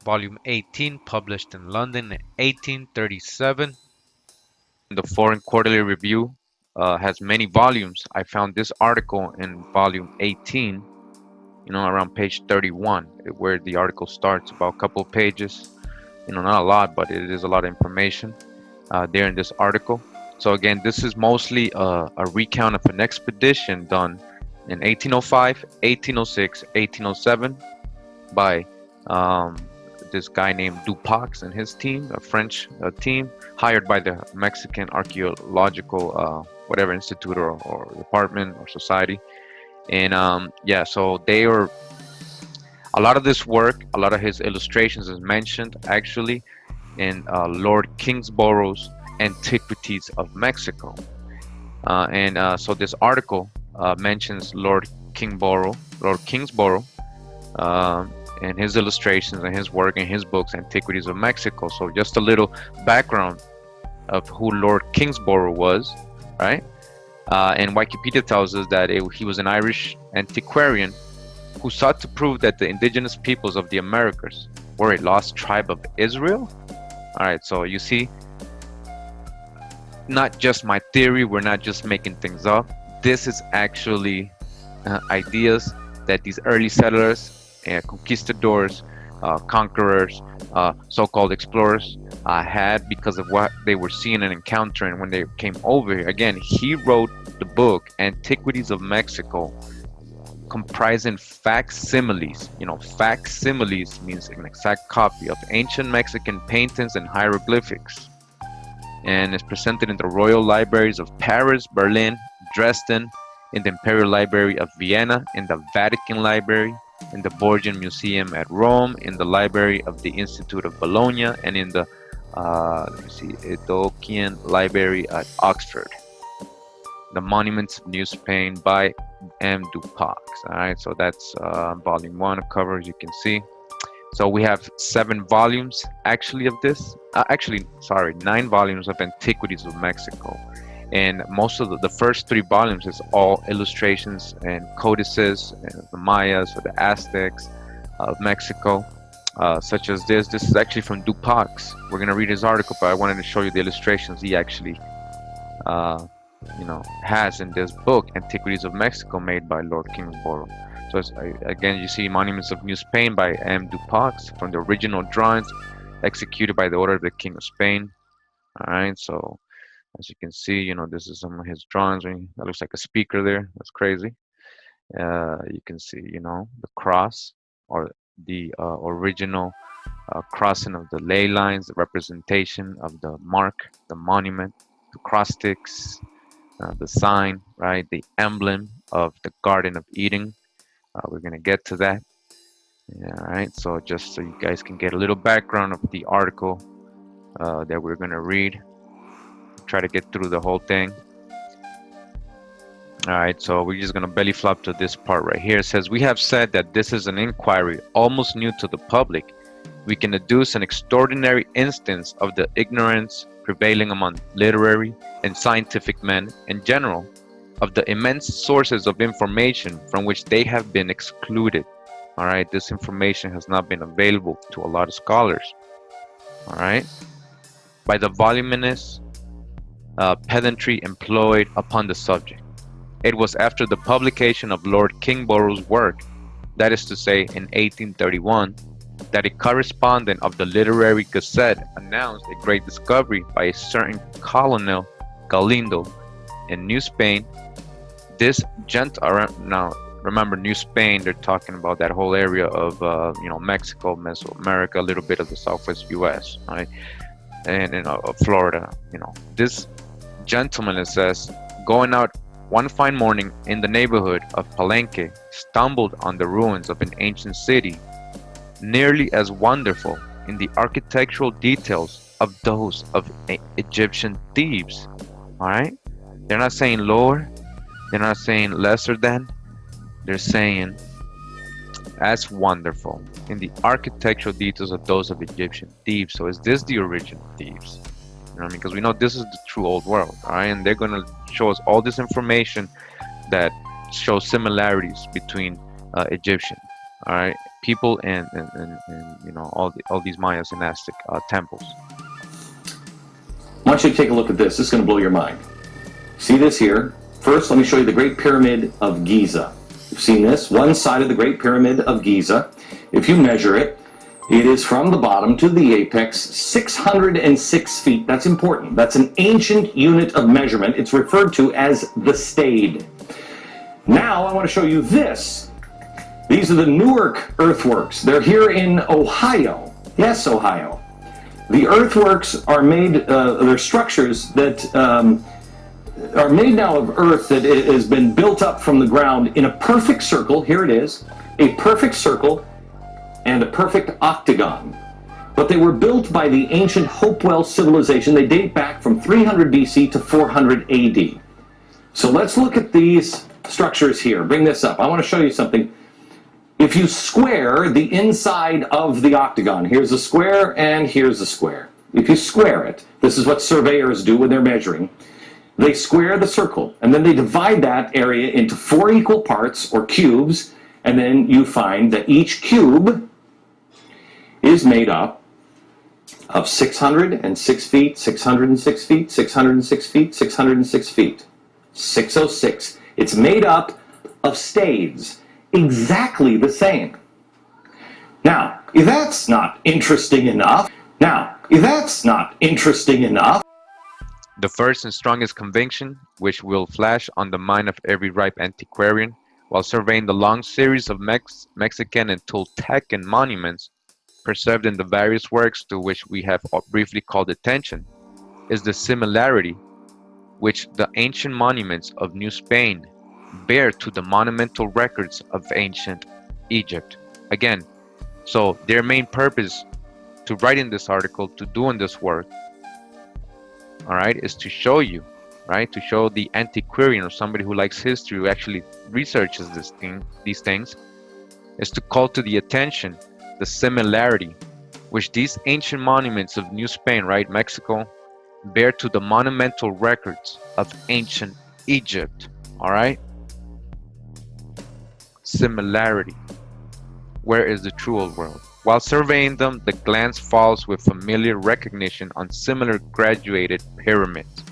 volume 18, published in London in 1837. The Foreign Quarterly Review has many volumes. I found this article in volume 18, around page 31, where the article starts, about a couple of pages. Not a lot, but it is a lot of information there in this article. So again, this is mostly a recount of an expedition done in 1805, 1806, 1807 by this guy named Dupax and his team, a French team hired by the Mexican Archaeological whatever institute or department or society. And yeah, so they are, a lot of this work, a lot of his illustrations is mentioned actually in Lord Kingsborough's Antiquities of Mexico. So this article mentions Lord Kingsborough, and his illustrations and his work in his books, Antiquities of Mexico. So just a little background of who Lord Kingsborough was, right? And Wikipedia tells us that he was an Irish antiquarian who sought to prove that the indigenous peoples of the Americas were a lost tribe of Israel. All right, so you see, not just my theory, we're not just making things up. This is actually ideas that these early settlers, conquistadors, conquerors, so-called explorers had because of what they were seeing and encountering when they came over here. Again, he wrote the book Antiquities of Mexico, comprising facsimiles. You know, facsimiles means an exact copy of ancient Mexican paintings and hieroglyphics, and is presented in the Royal Libraries of Paris, Berlin, Dresden, in the Imperial Library of Vienna, in the Vatican Library, in the Borgian Museum at Rome, in the Library of the Institute of Bologna, and in the Edokian Library at Oxford. The Monuments of New Spain by M. Dupax. All right, so that's volume 1 of cover, as you can see. So we have 7 volumes actually of this. 9 volumes of Antiquities of Mexico. And most of the first 3 volumes is all illustrations and codices and the Mayas or the Aztecs of Mexico, such as this. This is actually from Dupax. We're going to read his article, but I wanted to show you the illustrations he actually has in this book, Antiquities of Mexico, made by Lord Kingsborough. So again, you see Monuments of New Spain by M. Dupax from the original drawings executed by the order of the King of Spain. All right, so as you can see, this is some of his drawings. That looks like a speaker there. That's crazy. You can see, the cross, or the original crossing of the ley lines, the representation of the mark, the monument, the cross sticks, the sign, right? The emblem of the Garden of Eden. We're going to get to that. Yeah, all right, so just so you guys can get a little background of the article that we're going to read. Try to get through the whole thing. All right, so we're just going to belly flop to this part right here. It says, we have said that this is an inquiry almost new to the public. We can deduce an extraordinary instance of the ignorance prevailing among literary and scientific men in general, of the immense sources of information from which they have been excluded. All right, this information has not been available to a lot of scholars. All right, by the voluminous pedantry employed upon the subject. It was after the publication of Lord Kingborough's work, that is to say in 1831, that a correspondent of the Literary Gazette announced a great discovery by a certain Colonel Galindo in New Spain. This now remember, New Spain, they're talking about that whole area of Mexico, Mesoamerica, a little bit of the Southwest U.S., right, and Florida. This gentleman, it says, going out one fine morning in the neighborhood of Palenque, stumbled on the ruins of an ancient city, nearly as wonderful in the architectural details of those of Egyptian Thebes. All right, they're not saying lower, they're not saying lesser than, they're saying as wonderful in the architectural details of those of Egyptian Thebes. So is this the original Thebes? Because we know this is the true old world, all right? And they're going to show us all this information that shows similarities between Egyptian, all right, people and all these Mayas and Aztec temples. I want you to take a look at this. This is going to blow your mind. See this here? First, let me show you the Great Pyramid of Giza. You've seen this? One side of the Great Pyramid of Giza. If you measure it, It is from the bottom to the apex, 606 feet. That's important. That's an ancient unit of measurement. It's referred to as the stade. Now I want to show you this. These are the Newark Earthworks. They're here in Ohio. Yes, Ohio. The earthworks are made, they're structures that are made now of earth that has been built up from the ground in a perfect circle. Here it is, a perfect circle and a perfect octagon. But they were built by the ancient Hopewell civilization. They date back from 300 BC to 400 AD. So let's look at these structures here. Bring this up. I want to show you something. If you square the inside of the octagon, here's a square and here's a square. If you square it, this is what surveyors do when they're measuring. They square the circle, and then they divide that area into 4 equal parts, or cubes, and then you find that each cube is made up of 606 feet, 606 feet, 606 feet, 606 feet. 606. It's made up of stades, exactly the same. Now, if that's not interesting enough, The first and strongest conviction, which will flash on the mind of every ripe antiquarian while surveying the long series of Mexican and Toltecan monuments preserved in the various works to which we have briefly called attention, is the similarity which the ancient monuments of New Spain bear to the monumental records of ancient Egypt. Again, so their main purpose to writing this article, to doing this work, all right, is to show you, right, to show the antiquarian or somebody who likes history, who actually researches these things, is to call to the attention the similarity which these ancient monuments of New Spain, right, Mexico, bear to the monumental records of ancient Egypt. All right, similarity. Where is the true old world? While surveying them, the glance falls with familiar recognition on similar graduated pyramids,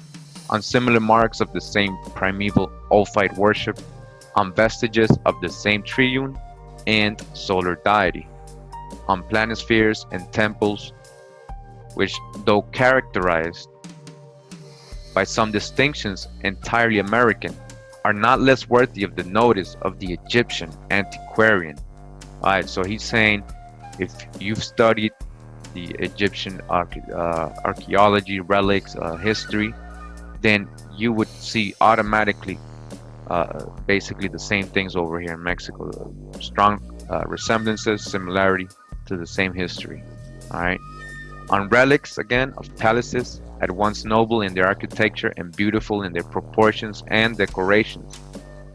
on similar marks of the same primeval Ophite worship, on vestiges of the same triune and solar deity, on planispheres and temples, which, though characterized by some distinctions entirely American, are not less worthy of the notice of the Egyptian antiquarian. All right, so he's saying, if you've studied the Egyptian archaeology, relics, history, then you would see automatically basically the same things over here in Mexico. Strong resemblances, similarity to the same history. All right. On relics, again, of palaces, at once noble in their architecture and beautiful in their proportions and decorations.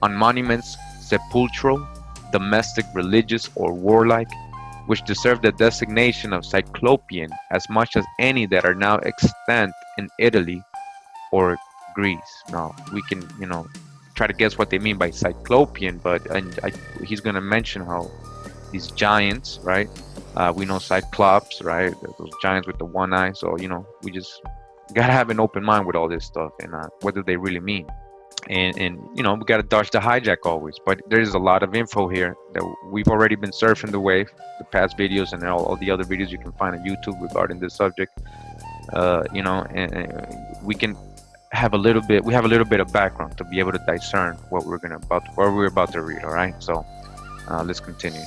On monuments, sepulchral, domestic, religious, or warlike, which deserve the designation of Cyclopean as much as any that are now extant in Italy or Greece. Now, we can, try to guess what they mean by Cyclopean, but he's going to mention how these giants, right? We know Cyclops, right? Those giants with the one eye. So, we just got to have an open mind with all this stuff and what do they really mean. And we got to dodge the hijack always. But there's a lot of info here that we've already been surfing the wave, the past videos and all the other videos you can find on YouTube regarding this subject. And we can have a little bit of background to be able to discern what we're about to read. All right, so let's continue.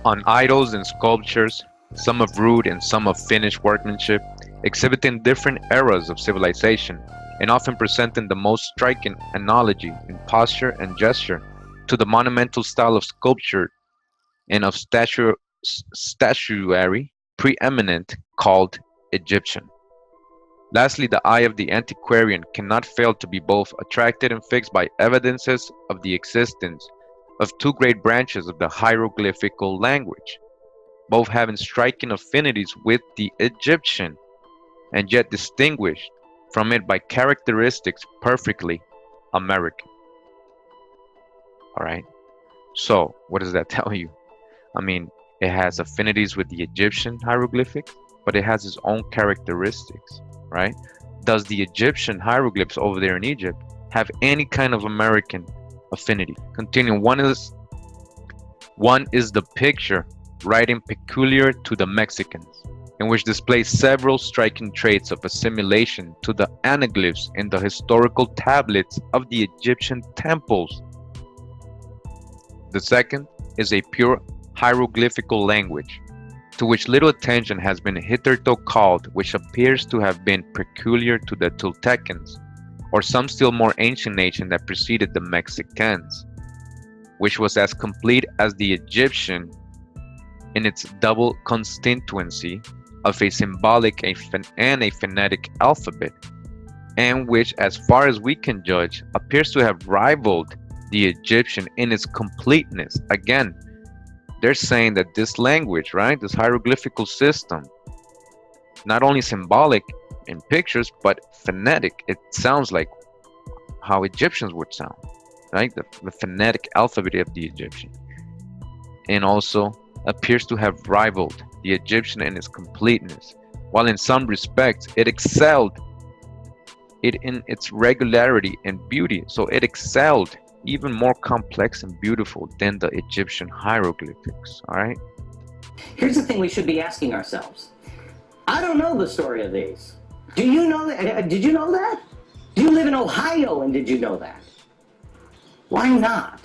On idols and sculptures, some of rude and some of finished workmanship, exhibiting different eras of civilization, and often presenting the most striking analogy in posture and gesture to the monumental style of sculpture and of statuary preeminent called Egyptian. Lastly, the eye of the antiquarian cannot fail to be both attracted and fixed by evidences of the existence of two great branches of the hieroglyphical language, both having striking affinities with the Egyptian, and yet distinguished from it by characteristics perfectly American. All right, so what does that tell you? I mean, it has affinities with the Egyptian hieroglyphics, but it has its own characteristics, right? Does the Egyptian hieroglyphs over there in Egypt have any kind of American affinity? Continuing, one is the picture writing peculiar to the Mexicans, and which displays several striking traits of assimilation to the anaglyphs in the historical tablets of the Egyptian temples. The second is a pure hieroglyphical language, to which little attention has been hitherto called, which appears to have been peculiar to the Toltecans, or some still more ancient nation that preceded the Mexicans, which was as complete as the Egyptian in its double constituency of a symbolic and a phonetic alphabet, and which, as far as we can judge, appears to have rivaled the Egyptian in its completeness. Again, they're saying that this language, right, this hieroglyphical system, not only symbolic in pictures, but phonetic. It sounds like how Egyptians would sound, right? The phonetic alphabet of the Egyptian. And also appears to have rivaled the Egyptian in its completeness, while in some respects it excelled it in its regularity and beauty. So it excelled, even more complex and beautiful than the Egyptian hieroglyphics, all right? Here's the thing we should be asking ourselves. I don't know the story of these. Do you know that? Did you know that? Do you live in Ohio and did you know that? Why not?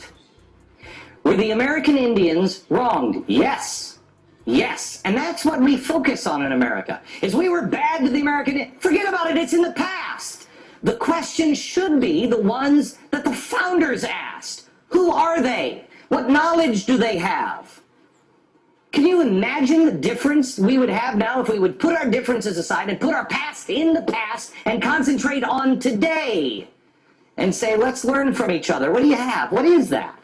Were the American Indians wronged? Yes. Yes. And that's what we focus on in America, is we were bad to the American Indians. Forget about it, it's in the past. The question should be the ones that the founders asked. Who are they? What knowledge do they have? Can you imagine the difference we would have now if we would put our differences aside and put our past in the past and concentrate on today and say, let's learn from each other. What do you have? What is that?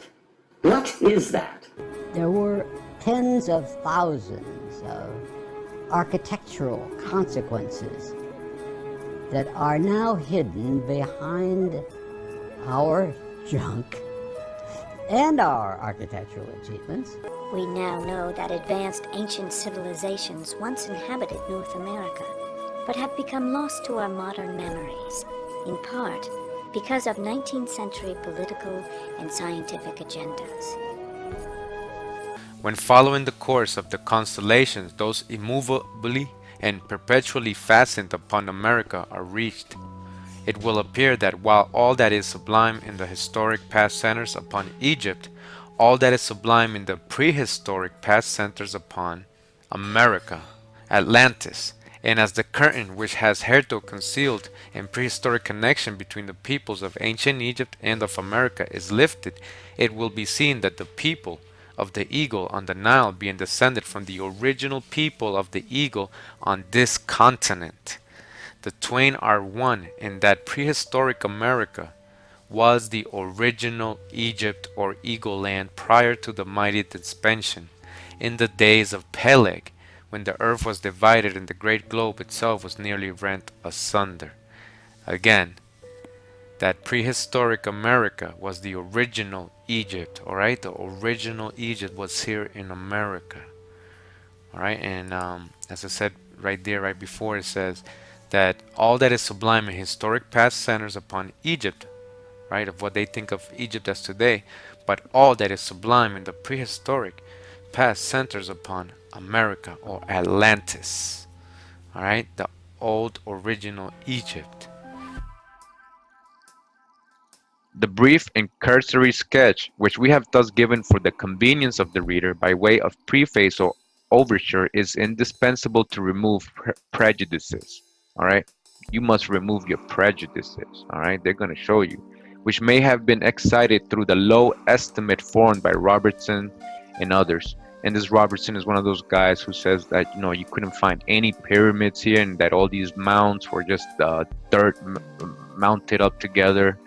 What is that? There were tens of thousands of architectural consequences that are now hidden behind our junk and our architectural achievements. We now know that advanced ancient civilizations once inhabited North America, but have become lost to our modern memories, in part because of 19th century political and scientific agendas. When following the course of the constellations, those immovably and perpetually fastened upon America are reached, it will appear that while all that is sublime in the historic past centers upon Egypt, all that is sublime in the prehistoric past centers upon America, Atlantis, and as the curtain which has hitherto concealed a prehistoric connection between the peoples of ancient Egypt and of America is lifted, it will be seen that the people of the eagle on the Nile being descended from the original people of the eagle on this continent. The twain are one in that prehistoric America was the original Egypt or Eagle Land prior to the mighty expansion in the days of Peleg, when the earth was divided and the great globe itself was nearly rent asunder. Again, that prehistoric America was the original Egypt, all right? The original Egypt was here in America, all right? And as I said right there, right before, it says that all that is sublime in historic past centers upon Egypt, right, of what they think of Egypt as today, but all that is sublime in the prehistoric past centers upon America or Atlantis, all right? The old original Egypt. The brief and cursory sketch which we have thus given for the convenience of the reader by way of preface or overture is indispensable to remove prejudices, all right? You must remove your prejudices, all right? They're going to show you, which may have been excited through the low estimate formed by Robertson and others. And this Robertson is one of those guys who says that, you know, you couldn't find any pyramids here and that all these mounds were just dirt mounted up together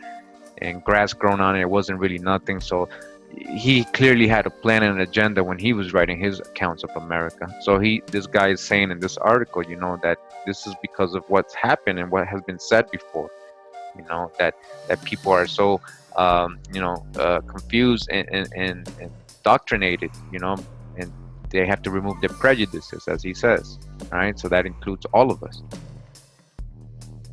and grass grown on it. It wasn't really nothing. So he clearly had a plan and an agenda when he was writing his accounts of America. So this guy is saying in this article, you know, that this is because of what's happened and what has been said before, you know, that people are so confused and indoctrinated, you know, and they have to remove their prejudices, as he says. All right, so that includes all of us.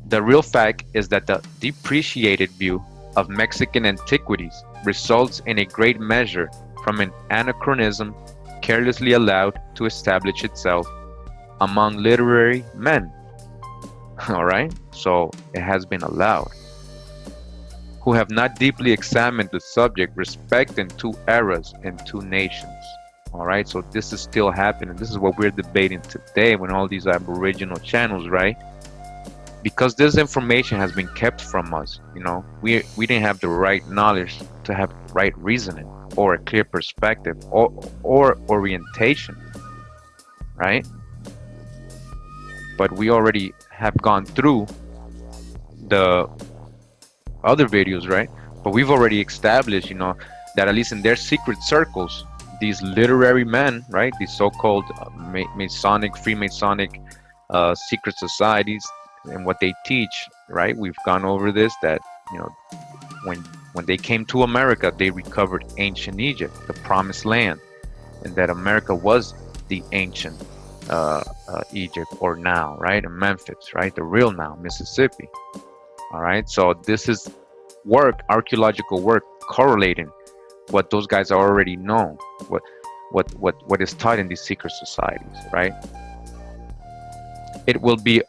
The real fact is that the depreciated view of Mexican antiquities results in a great measure from an anachronism carelessly allowed to establish itself among literary men. All right, so it has been allowed, who have not deeply examined the subject respecting two eras and two nations. All right, so this is still happening. This is what we're debating today when all these Aboriginal channels, right? Because this information has been kept from us, you know, we didn't have the right knowledge to have right reasoning or a clear perspective or orientation, right? But we already have gone through the other videos, right? But we've already established, you know, that at least in their secret circles, these literary men, right, these so-called Masonic, Freemasonic secret societies, and what they teach, right? We've gone over this, that, you know, when they came to America, they recovered ancient Egypt, the promised land, and that America was the ancient Egypt, or now, right, in Memphis, right, the real now, Mississippi. All right, so this is work, archaeological work, correlating what those guys already know, what is taught in these secret societies, right? It will be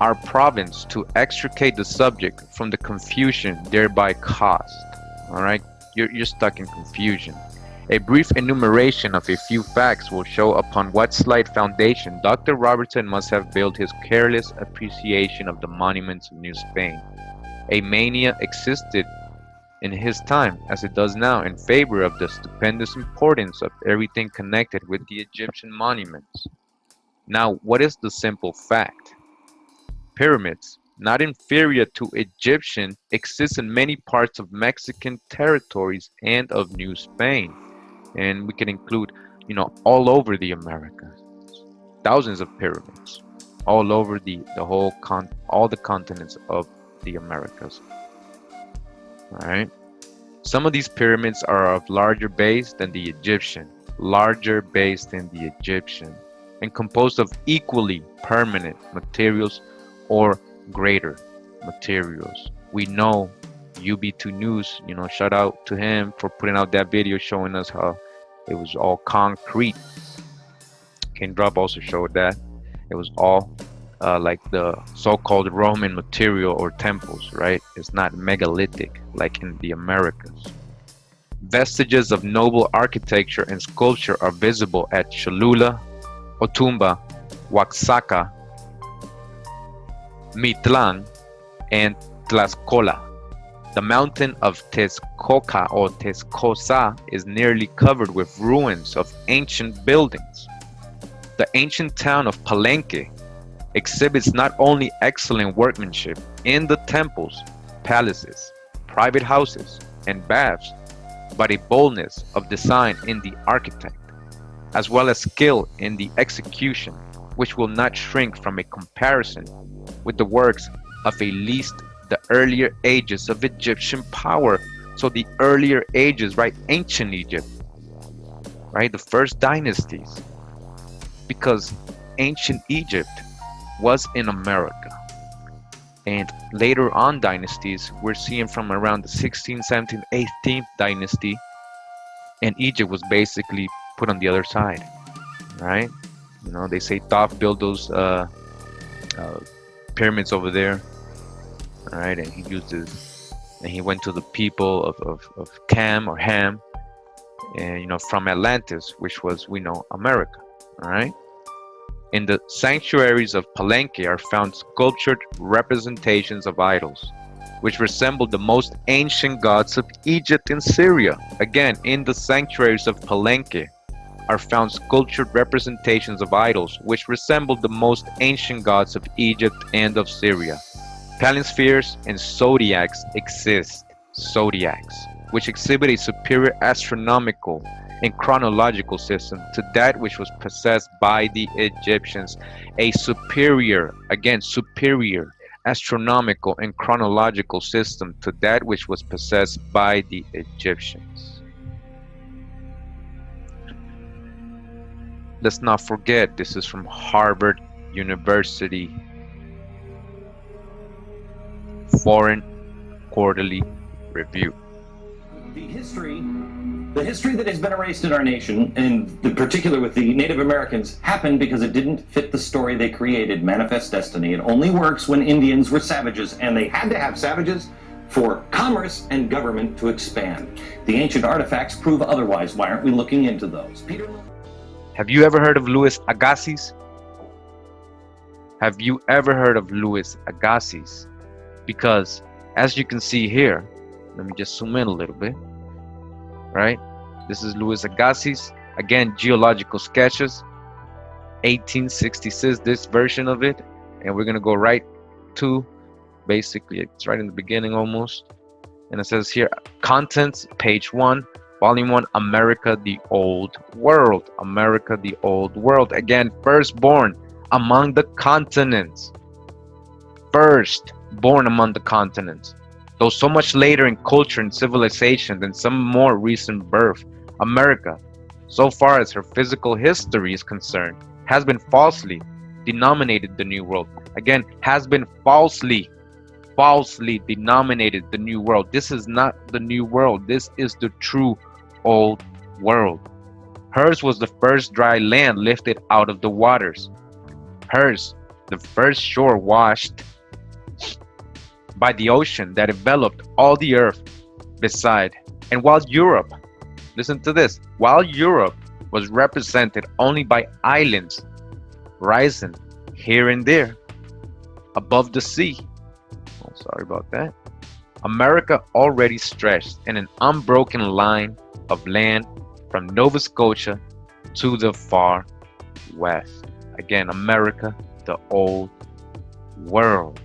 our province to extricate the subject from the confusion thereby caused. All right, you're stuck in confusion. A brief enumeration of a few facts will show upon what slight foundation Dr. Robertson must have built his careless appreciation of the monuments of New Spain. A mania existed in his time, as it does now, in favor of the stupendous importance of everything connected with the Egyptian monuments. Now, what is the simple fact? Pyramids, not inferior to Egyptian, exist in many parts of Mexican territories and of New Spain. And we can include, you know, all over the Americas, thousands of pyramids, all over all the continents of the Americas. All right. Some of these pyramids are of larger base than the Egyptian, and composed of equally permanent materials or greater materials. We know UB2 News, you know, shout out to him for putting out that video showing us how it was all concrete. King Drop also showed that it was all like the so-called Roman material or temples, right? It's not megalithic like in the Americas. Vestiges of noble architecture and sculpture are visible at Cholula, Otumba, Oaxaca, Mitlan, and Tlaxcola. The mountain of Texcoca or Texcosa is nearly covered with ruins of ancient buildings. The ancient town of Palenque exhibits not only excellent workmanship in the temples, palaces, private houses, and baths, but a boldness of design in the architect, as well as skill in the execution, which will not shrink from a comparison with the works of at least the earlier ages of Egyptian power. So the earlier ages, right? Ancient Egypt, right? The first dynasties, because ancient Egypt was in America. And later on dynasties, we're seeing from around the 16th, 17th, 18th dynasty, and Egypt was basically put on the other side, right? You know, they say Thoth built those pyramids over there, right? And he used this, and he went to the people of Cam or Ham, and, you know, from Atlantis, which was, we know, America, all right? In the sanctuaries of Palenque are found sculptured representations of idols, which resemble the most ancient gods of Egypt and Syria. Again, in the sanctuaries of Palenque are found sculptured representations of idols, which resemble the most ancient gods of Egypt and of Syria. Palinspheres and zodiacs exist, which exhibit a superior astronomical and chronological system to that which was possessed by the Egyptians. A superior, again, superior astronomical and chronological system to that which was possessed by the Egyptians. Let's not forget, this is from Harvard University Foreign Quarterly Review. The history The history that has been erased in our nation, and in particular with the Native Americans, happened because it didn't fit the story they created, Manifest Destiny. It only works when Indians were savages, and they had to have savages for commerce and government to expand. The ancient artifacts prove otherwise. Why aren't we looking into those? Peter, Have you ever heard of Louis Agassiz? Have you ever heard of Louis Agassiz? Because as you can see here, let me just zoom in a little bit, right? This is Louis Agassiz. Again, geological sketches, 1866, this version of it. And we're gonna go right to, basically, it's right in the beginning almost. And it says here, contents, page 1, volume 1, America the Old World. America the Old World. Again, firstborn among the continents. Firstborn among the continents. Though so much later in culture and civilization than some more recent birth, America, so far as her physical history is concerned, has been falsely denominated the New World. Again, has been falsely denominated the New World. This is not the New World. This is the true Old World. Hers was the first dry land lifted out of the waters. Hers, the first shore washed by the ocean that enveloped all the earth beside. And while Europe, listen to this, while Europe was represented only by islands rising here and there above the sea, oh, sorry about that, America already stretched in an unbroken line of land from Nova Scotia to the far west. Again, America, the Old World.